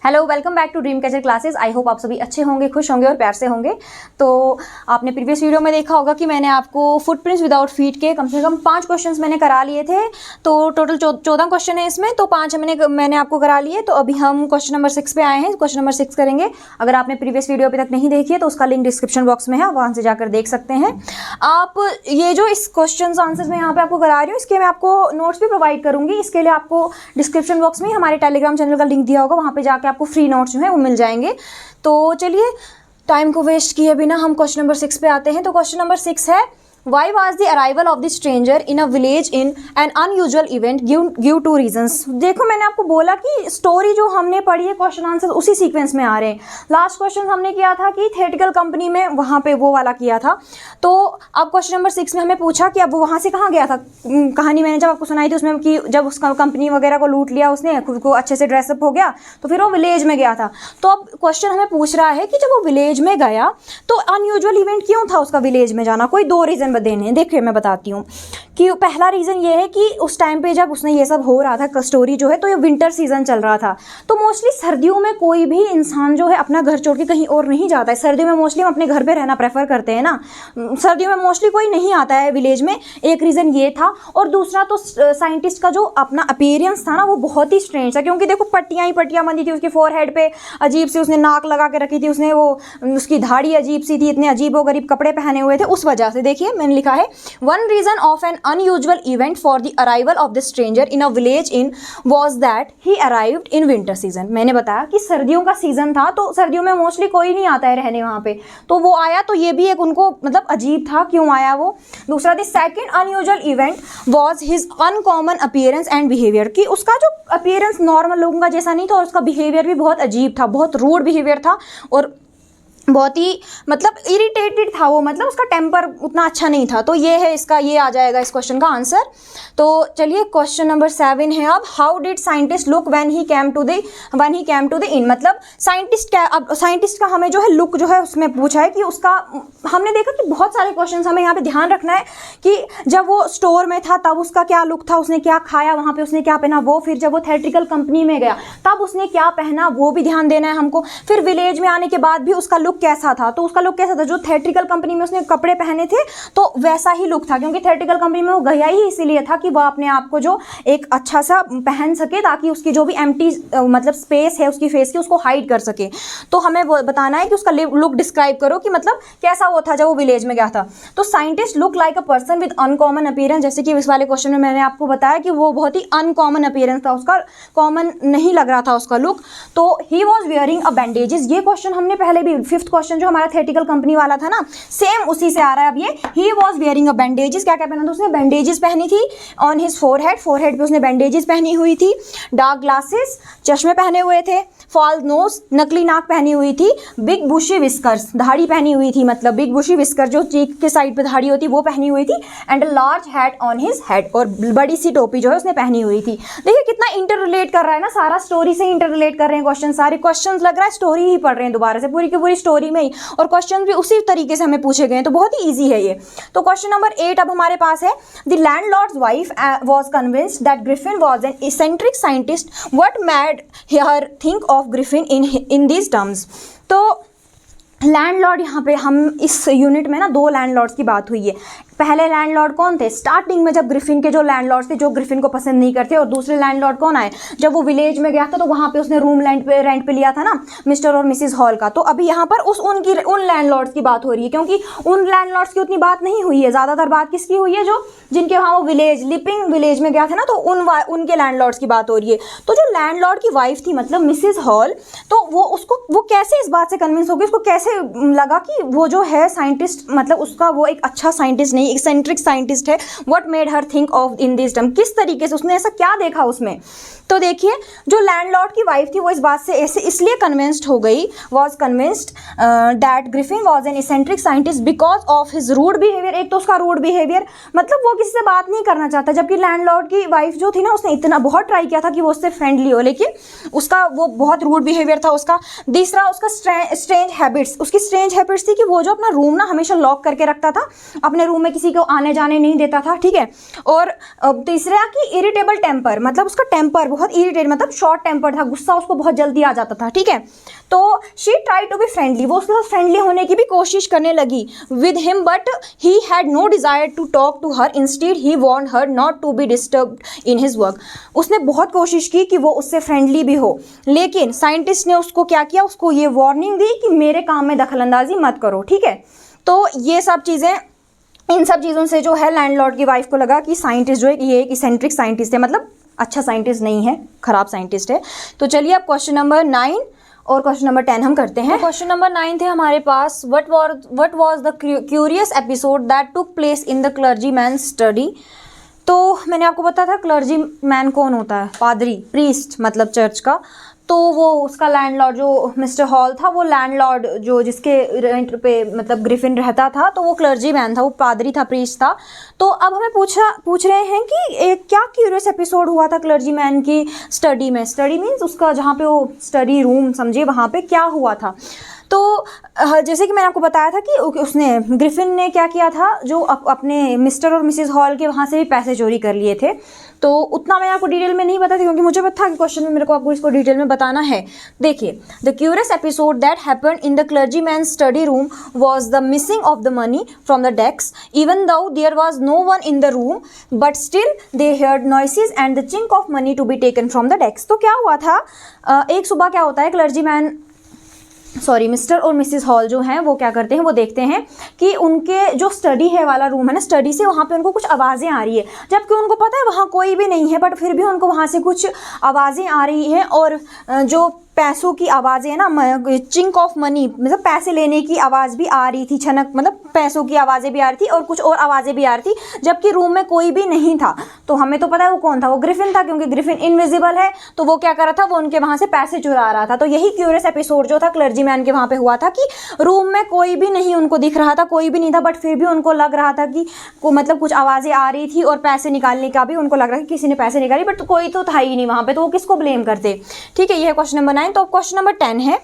Hello, welcome back to dream catcher classes. I hope आप सभी अच्छे होंगे, खुश होंगे और प्यार से होंगे। तो आपने प्रीवियस वीडियो में देखा होगा कि मैंने आपको फुटप्रिंट्स विदाउट फीट के कम से कम 5 क्वेश्चंस मैंने करा लिए थे। तो टोटल 14 क्वेश्चन है इसमें, तो 5 मैंने आपको करा लिए। तो अभी हम क्वेश्चन नंबर 6 पे आए हैं। क्वेश्चन नंबर 6 करेंगे। अगर आपने प्रीवियस वीडियो अभी तक नहीं देखी है तो उसका लिंक डिस्क्रिप्शन बॉक्स में है, वहाँ से जाकर देख सकते हैं आप। ये जो इस क्वेश्चन आंसर्स में यहाँ पे आपको करा रही हूँ, इसके मैं आपको नोट्स भी प्रोवाइड करूँगी। इसके लिए आपको डिस्क्रिप्शन बॉक्स में हमारे टेलीग्राम चैनल का लिंक दिया होगा, वहाँ पे जाके आपको फ्री नोट्स जो है वो मिल जाएंगे। तो चलिए टाइम को वेस्ट किए बिना हम क्वेश्चन नंबर 6 पे आते हैं। तो क्वेश्चन नंबर 6 है, Why was the arrival of the stranger in a village in an unusual event? Give 2 reasons. देखो मैंने आपको बोला कि स्टोरी जो हमने पढ़ी है, क्वेश्चन आंसर उसी सीक्वेंस में आ रहे हैं। लास्ट क्वेश्चन हमने किया था कि थिएट्रिकल कंपनी में, वहाँ पे वो वाला किया था। तो अब क्वेश्चन नंबर 6 में हमें पूछा कि अब वो वहाँ से कहाँ गया था। कहानी मैंने जब आपको सुनाई थी उसमें कि जब उसका कंपनी वगैरह को लूट लिया उसने, खुद को अच्छे से ड्रेसअप हो गया, तो फिर वो विलेज में गया था। तो अब क्वेश्चन हमें पूछ रहा है कि जब वो विलेज में गया तो अनयूजुअल इवेंट क्यों था उसका विलेज में जाना। कोई 2 रीज़न देने। देखिए मैं बताती हूँ कि पहला रीज़न ये है कि उस टाइम पे जब उसने ये सब हो रहा था, स्टोरी जो है, तो ये विंटर सीजन चल रहा था। तो मोस्टली सर्दियों में कोई भी इंसान जो है अपना घर छोड़ के कहीं और नहीं जाता है। सर्दियों में मोस्टली हम अपने घर पे रहना प्रेफर करते हैं ना। सर्दियों में मोस्टली कोई नहीं आता है विलेज में। एक रीज़न ये था। और दूसरा तो साइंटिस्ट का जो अपना अपीयरेंस था ना, वो बहुत ही स्ट्रेंज था। क्योंकि देखो पट्टियाँ ही पट्टियाँ बंधी थी उसके फोरहेड पे, अजीब सी उसने नाक लगा के रखी थी, उसने वो उसकी दाढ़ी अजीब सी थी, इतने अजीबोगरीब कपड़े पहने हुए थे। उस वजह से देखिए मैंने लिखा है, One reason of an unusual event for the arrival of the stranger in a village inn was that he arrived in winter season. मैंने बताया कि सर्दियों का सीजन था, तो सर्दियों में मोस्टली कोई नहीं आता है रहने वहाँ पे, तो वो आया। तो ये भी एक उनको मतलब अजीब था क्यों आया वो। दूसरा, the second unusual event was his uncommon appearance and behavior, कि उसका जो अपीयरेंस नॉर्मल लोगों का जैसा नहीं था और उसका बिहेवियर भी बहुत अजीब था, बहुत रूड बिहेवियर था और बहुत ही मतलब इरिटेटेड था वो, मतलब उसका टेम्पर उतना अच्छा नहीं था। तो ये है इसका, ये आ जाएगा इस क्वेश्चन का आंसर। तो चलिए क्वेश्चन नंबर 7 है अब, how did scientist look when he came to the inn. मतलब साइंटिस्ट क्या, अब साइंटिस्ट का हमें जो है लुक जो है उसमें पूछा है कि उसका, हमने देखा कि बहुत सारे क्वेश्चन हमें यहाँ पे ध्यान रखना है कि जब वो स्टोर में था तब उसका क्या लुक था, उसने क्या खाया वहाँ पे, उसने क्या पहना वो, फिर जब वो थिएट्रिकल कंपनी में गया तब उसने क्या पहना वो भी ध्यान देना है हमको। फिर विलेज में आने के बाद भी उसका कैसा था, तो उसका लुक कैसा था, जो थिएट्रिकल कंपनी में उसने कपड़े पहने थे तो वैसा ही लुक था। क्योंकि थिएट्रिकल कंपनी में वो गया ही इसीलिए था कि वह अपने आप को जो एक अच्छा सा पहन सके, ताकि उसकी जो भी एम्प्टी मतलब स्पेस है उसकी फेस की, उसको हाइड कर सके। तो हमें बताना है कि उसका लुक डिस्क्राइब करो कि मतलब कैसा वो था जब वो विलेज में गया था। तो scientist look like a person with uncommon appearance, जैसे कि इस वाले क्वेश्चन में मैंने आपको बताया कि वो बहुत ही अनकॉमन अपीयरेंस था, उसका कॉमन नहीं लग रहा था उसका लुक। तो he was wearing a bandages, ये क्वेश्चन हमने पहले भी 5th क्वेश्चन जो हमारा थिएट्रिकल कंपनी वाला था ना, सेम उसी से आ रहा है अब ये। He was wearing a bandages, क्या क्या पहना था उसने, बैंडेजेस पहनी थी ऑन हिज फोरहेड पे उसने बैंडेजेस पहनी हुई थी। डार्क ग्लासेस, चश्मे पहने हुए थे। फॉल्स नोज, नकली नाक पहनी हुई थी। बिग बुशी विस्कर्स, दाढ़ी पहनी हुई थी, मतलब बिग बुशी विस्कर जो चीक के साइड पे दाढ़ी होती वो पहनी हुई थी। And large hat on his head, और बड़ी सी टोपी जो है उसने पहनी हुई थी। देखिए कितना इंटर रिलेट कर रहा है ना, सारा स्टोरी से इंटर रिलेट कर रहे हैं क्वेश्चन, सारे क्वेश्चन लग रहा है स्टोरी ही पढ़ रहे हैं दोबारा से, पूरी की पूरी स्टोरी में ही, और क्वेश्चन भी उसी तरीके से हमें पूछे गए हैं। तो बहुत ही ईजी है ये। तो क्वेश्चन नंबर 8 अब हमारे पास है, the landlords wife was convinced that Griffin was an eccentric scientist, what made her think of Griffin in these terms. तो लैंडलॉर्ड, यहाँ पे हम इस यूनिट में ना 2 लैंडलॉर्ड्स की बात हुई है। पहले लैंडलॉर्ड कौन थे, स्टार्टिंग में जब ग्रिफिन के जो लैंडलॉर्ड थे जो ग्रिफिन को पसंद नहीं करते, और दूसरे लैंडलॉर्ड कौन आए जब वो विलेज में गया था, तो वहाँ पे उसने रूम रेंट पे लिया था ना मिस्टर और मिसिज हॉल का। तो अभी यहाँ पर उन लैंडलॉर्ड्स की बात हो रही है, क्योंकि उन लैंडलॉर्ड्स की उतनी बात नहीं हुई है, ज़्यादातर बात किसकी हुई है, जो जिनके वहाँ वो लिपिंग विलेज में गया था ना, तो उनके लैंडलॉर्ड्स की बात हो रही है। तो जो लैंडलॉर्ड की वाइफ थी मतलब मिसिज हॉल, तो वो कैसे इस बात से कन्विंस हो गई, उसको कैसे लगा कि वो जो है साइंटिस्ट, मतलब उसका वो एक अच्छा साइंटिस्ट नहीं, एक्सेंट्रिक साइंटिस्ट है। What made her think of in this term, किस तरीके से उसने ऐसा क्या देखा उसमें। तो देखिए जो लैंडलॉर्ड की वाइफ थी वो इस बात से ऐसे इसलिए कन्विंस्ड हो गई, was convinced that Griffin was an eccentric scientist because of his rude behaviour. एक तो उसका रूड बिहेवियर, मतलब वो किसी से बात नहीं करना चाहता, जबकि लैंडलॉर्ड की वाइफ जो थी ना उसने इतना बहुत ट्राई किया था कि वो उससे फ्रेंडली हो, लेकिन उसका वो बहुत रूड बिहेवियर था उसका। तीसरा उसका स्ट्रेंज हैबिट्स, उसकी स्ट्रेंज हैबिट्स थी कि वो जो अपना रूम ना हमेशा लॉक करके रखता था, अपने रूम में किसी किसी को आने जाने नहीं देता था, ठीक है। और तीसरा कि इरिटेबल टेम्पर, मतलब उसका टेम्पर बहुत इरिटेट, मतलब शॉर्ट टेम्पर था, गुस्सा उसको बहुत जल्दी आ जाता था, ठीक है। तो she try to be friendly, वो उसके साथ फ्रेंडली होने की भी कोशिश करने लगी with him, but he had no desire to talk to her, instead he warned her not to be disturbed in his work. उसने बहुत कोशिश की कि वो उससे फ्रेंडली भी हो, लेकिन साइंटिस्ट ने उसको क्या किया, उसको ये वार्निंग दी कि मेरे काम में दखलंदाजी मत करो, ठीक है। तो ये सब चीज़ें, इन सब चीज़ों से जो है लैंडलॉर्ड की वाइफ को लगा कि साइंटिस्ट जो है ये एक इसेंट्रिक साइंटिस्ट है, मतलब अच्छा साइंटिस्ट नहीं है, खराब साइंटिस्ट है। तो चलिए अब क्वेश्चन नंबर 9 और क्वेश्चन नंबर 10 हम करते हैं। क्वेश्चन नंबर 9 थे हमारे पास, what was the curious episode that took place in the clergy man study. तो मैंने आपको बताया था क्लर्जी मैन कौन होता है, पादरी, प्रीस्ट मतलब चर्च का। तो वो उसका लैंडलॉर्ड जो मिस्टर हॉल था, वो लैंडलॉर्ड जो जिसके रेंट पे मतलब ग्रिफिन रहता था, तो वो क्लर्जी मैन था, वो पादरी था, प्रीस्ट था। तो अब हमें पूछ रहे हैं कि क्या क्यूरियस एपिसोड हुआ था क्लर्जी मैन की स्टडी में। स्टडी मीन्स उसका जहाँ पे वो स्टडी रूम समझिए, वहाँ पे क्या हुआ था। तो जैसे कि मैंने आपको बताया था कि उसने ग्रिफिन ने क्या किया था, जो अपने मिस्टर और मिसेस हॉल के वहाँ से भी पैसे चोरी कर लिए थे। तो उतना मैं आपको डिटेल में नहीं बताती क्योंकि मुझे पता था कि क्वेश्चन में मेरे को आपको इसको डिटेल में बताना है। देखिए, the curious episode that happened in the clergy man study room was the missing of the money from the desk, even though there was no one in the room, but still they heard noises and the chink of money to be taken from the desk. तो क्या हुआ था, एक सुबह क्या होता है, clergy man mister और मिसेस हॉल जो हैं वो क्या करते हैं, वो देखते हैं कि उनके जो स्टडी है वाला रूम है ना, स्टडी से वहाँ पे उनको कुछ आवाज़ें आ रही है, जबकि उनको पता है वहाँ कोई भी नहीं है, बट फिर भी उनको वहाँ से कुछ आवाज़ें आ रही हैं। और जो पैसों की आवाज़ें है ना, चिंक ऑफ मनी मतलब पैसे लेने की आवाज़ भी आ रही थी, छनक मतलब पैसों की आवाज़ें भी आ रही थी और कुछ और आवाज़ें भी आ रही थी, जबकि रूम में कोई भी नहीं था। तो हमें तो पता है वो कौन था, वो ग्रिफिन था, क्योंकि ग्रिफिन इनविजिबल है। तो वो क्या कर रहा था, वो उनके वहाँ से पैसे चुरा रहा था। तो यही क्यूरियस एपिसोड जो था क्लर्जी मैन के वहाँ पे हुआ था कि रूम में कोई भी नहीं उनको दिख रहा था, कोई भी नहीं था, बट फिर भी उनको लग रहा था कि मतलब कुछ आवाज़ें आ रही थी और पैसे निकालने का भी उनको लग रहा था कि किसी ने पैसे निकाले, बट कोई तो था ही नहीं वहाँ पे, तो वो किसको ब्लेम करते। ठीक है, ये है क्वेश्चन नंबर 9। तो क्वेश्चन नंबर 10 है,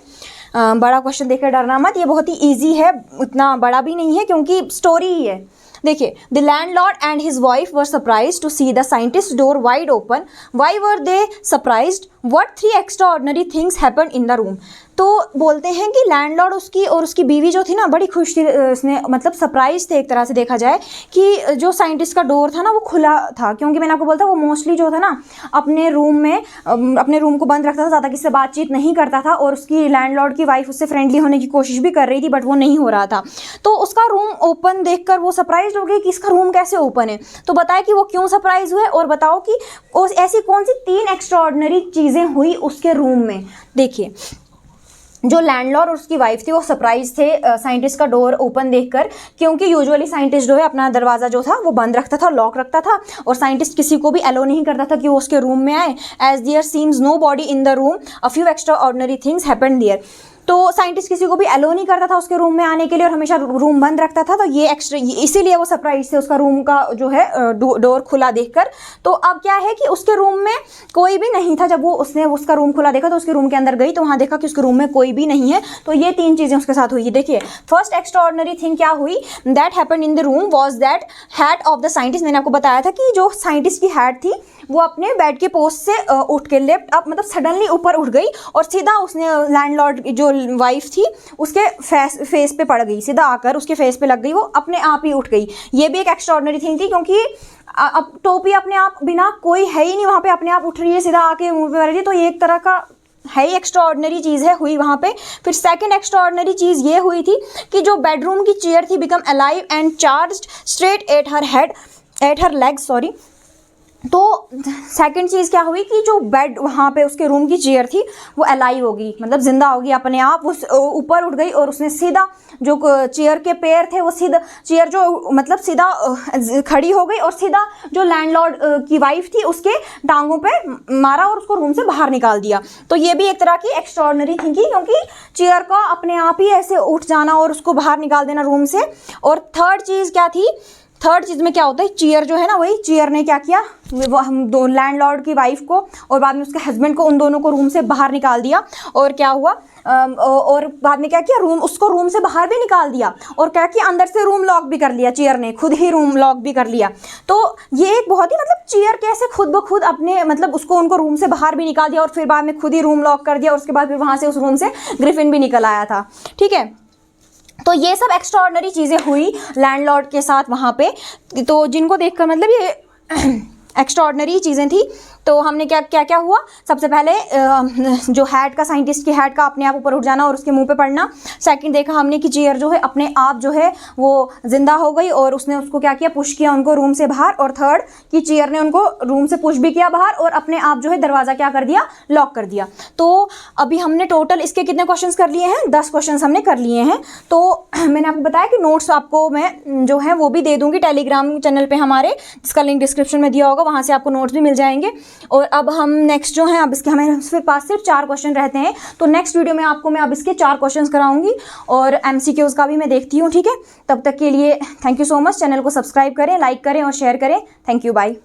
बड़ा क्वेश्चन देखकर डरना मत, ये बहुत ही इजी है, उतना बड़ा भी नहीं है क्योंकि स्टोरी ही है। देखिए, the landlord and his wife were surprised to see the scientist door wide open. Why were they surprised? What 3 extraordinary things happened in the room. तो बोलते हैं कि लैंडलॉर्ड उसकी और उसकी बीवी जो थी ना, बड़ी खुश थी, उसने मतलब सरप्राइज थे एक तरह से देखा जाए कि जो साइंटिस्ट का डोर था ना वो खुला था, क्योंकि मैंने आपको बोलता वो मोस्टली जो था ना अपने रूम में अपने रूम को बंद रखता था, ज़्यादा किसी से बातचीत नहीं करता था, और उसकी लैंडलॉर्ड की वाइफ उससे फ्रेंडली होने की कोशिश भी कर रही थी, बट वो नहीं हो रहा था। तो उसका रूम ओपन देखकर वो सरप्राइज हो गई कि इसका रूम कैसे ओपन है। तो बताया कि वो क्यों सरप्राइज हुए, और बताओ कि ऐसी कौन सी 3 एक्स्ट्राऑर्डिनरी चीज़ें हुई उसके रूम में। देखिए, जो लैंडलॉर्ड और उसकी वाइफ थी वो सरप्राइज थे साइंटिस्ट का डोर ओपन देखकर, क्योंकि यूजुअली साइंटिस्ट जो है अपना दरवाज़ा जो था वो बंद रखता था, लॉक रखता था, और साइंटिस्ट किसी को भी अलो नहीं करता था कि वो उसके रूम में आए। As there seems no body in the room, a few extra ordinary things happened there. तो साइंटिस्ट किसी को भी अलो नहीं करता था उसके रूम में आने के लिए, और हमेशा रूम बंद रखता था। तो ये एक्स्ट्रा, इसीलिए वो सरप्राइज थे उसका रूम का जो है डोर खुला देखकर। तो अब क्या है कि उसके रूम में कोई भी नहीं था। जब वो उसने उसका रूम खुला देखा तो उसके रूम के अंदर गई तो वहाँ देखा कि उसके रूम में कोई भी नहीं है। तो ये 3 चीज़ें उसके साथ हुई। देखिए, फर्स्ट एक्स्ट्राऑर्डिनरी थिंग क्या हुई, that happened in the room was that hat off the scientist. मैंने आपको बताया था कि जो साइंटिस्ट की हैट थी वो अपने बेड के पोस्ट से उठ के लेफ्ट अप मतलब सडनली ऊपर उठ गई, और सीधा उसने लैंडलॉर्ड जो वाइफ थी उसके फेस पे पड़ गई, सीधा आकर उसके फेस पे लग गई, वो अपने आप ही उठ गई। ये भी एक एक्स्ट्राऑर्डिनरी थिंग थी, क्योंकि अब टोपी अपने आप बिना कोई है ही नहीं वहाँ पे, अपने आप उठ रही है, सीधा आके मुंह पे पड़ रही है। तो ये एक तरह का है ही एक्स्ट्राऑर्डिनरी चीज़ है हुई वहाँ पे। फिर सेकंड एक्स्ट्राऑर्डिनरी चीज़ ये हुई थी कि जो बेडरूम की चेयर थी become alive and charged straight at her legs, sorry. तो सेकंड चीज़ क्या हुई कि जो बेड वहाँ पे उसके रूम की चेयर थी वो अलाइव होगी, मतलब जिंदा होगी, अपने आप उस ऊपर उठ गई, और उसने सीधा जो चेयर के पैर थे वो सीधा चेयर जो मतलब सीधा खड़ी हो गई, और सीधा जो लैंडलॉर्ड की वाइफ थी उसके टांगों पे मारा और उसको रूम से बाहर निकाल दिया। तो ये भी एक तरह की एक्स्ट्राऑर्डिनरी थिंग थी, क्योंकि चेयर का अपने आप ही ऐसे उठ जाना और उसको बाहर निकाल देना रूम से। और थर्ड चीज़ क्या थी थर्ड चीज़ में क्या होता है, चीयर जो है ना, वही चीयर ने क्या किया, वो हम दो लैंडलॉर्ड की वाइफ को और बाद में उसके हस्बैंड को, उन दोनों को रूम से बाहर निकाल दिया। और क्या हुआ, और बाद में क्या किया, उसको रूम से बाहर भी निकाल दिया और क्या किया, अंदर से रूम लॉक भी कर लिया, चीयर ने खुद ही रूम लॉक भी कर लिया। तो ये एक बहुत ही मतलब चीयर कैसे खुद ब खुद अपने मतलब उसको उनको रूम से बाहर भी निकाल दिया और फिर बाद में खुद ही रूम लॉक कर दिया और उसके बाद फिर वहाँ से उस रूम से ग्रिफिन भी निकल आया था। ठीक है, तो ये सब एक्स्ट्राऑर्डिनरी चीज़ें हुई लैंडलॉर्ड के साथ वहाँ पे, तो जिनको देखकर मतलब ये एक्स्ट्राऑर्डिनरी चीज़ें थी। तो हमने क्या क्या क्या हुआ, सबसे पहले जो हैट का, साइंटिस्ट की हैट का अपने आप ऊपर उठ जाना और उसके मुंह पे पड़ना। सेकंड देखा हमने कि चीयर जो है अपने आप जो है वो जिंदा हो गई और उसने उसको क्या किया, पुश किया उनको रूम से बाहर। और थर्ड कि चीयर ने उनको रूम से पुश भी किया बाहर और अपने आप जो है दरवाज़ा क्या कर दिया, लॉक कर दिया। तो अभी हमने टोटल इसके कितने क्वेश्चन कर लिए हैं, 10 क्वेश्चन हमने कर लिए हैं। तो मैंने आपको बताया कि नोट्स आपको मैं जो है वो भी दे दूँगी टेलीग्राम चैनल पर हमारे, जिसका लिंक डिस्क्रिप्शन में दिया होगा, वहाँ से आपको नोट्स भी मिल जाएंगे। और अब हम नेक्स्ट जो है, अब इसके हमें फिर पास सिर्फ 4 क्वेश्चन रहते हैं, तो नेक्स्ट वीडियो में आपको मैं अब इसके 4 क्वेश्चंस कराऊंगी और एमसीक्यूज का भी मैं देखती हूँ। ठीक है, तब तक के लिए thank you so much. Channel को सब्सक्राइब करें, लाइक करें और शेयर करें। Thank you, bye.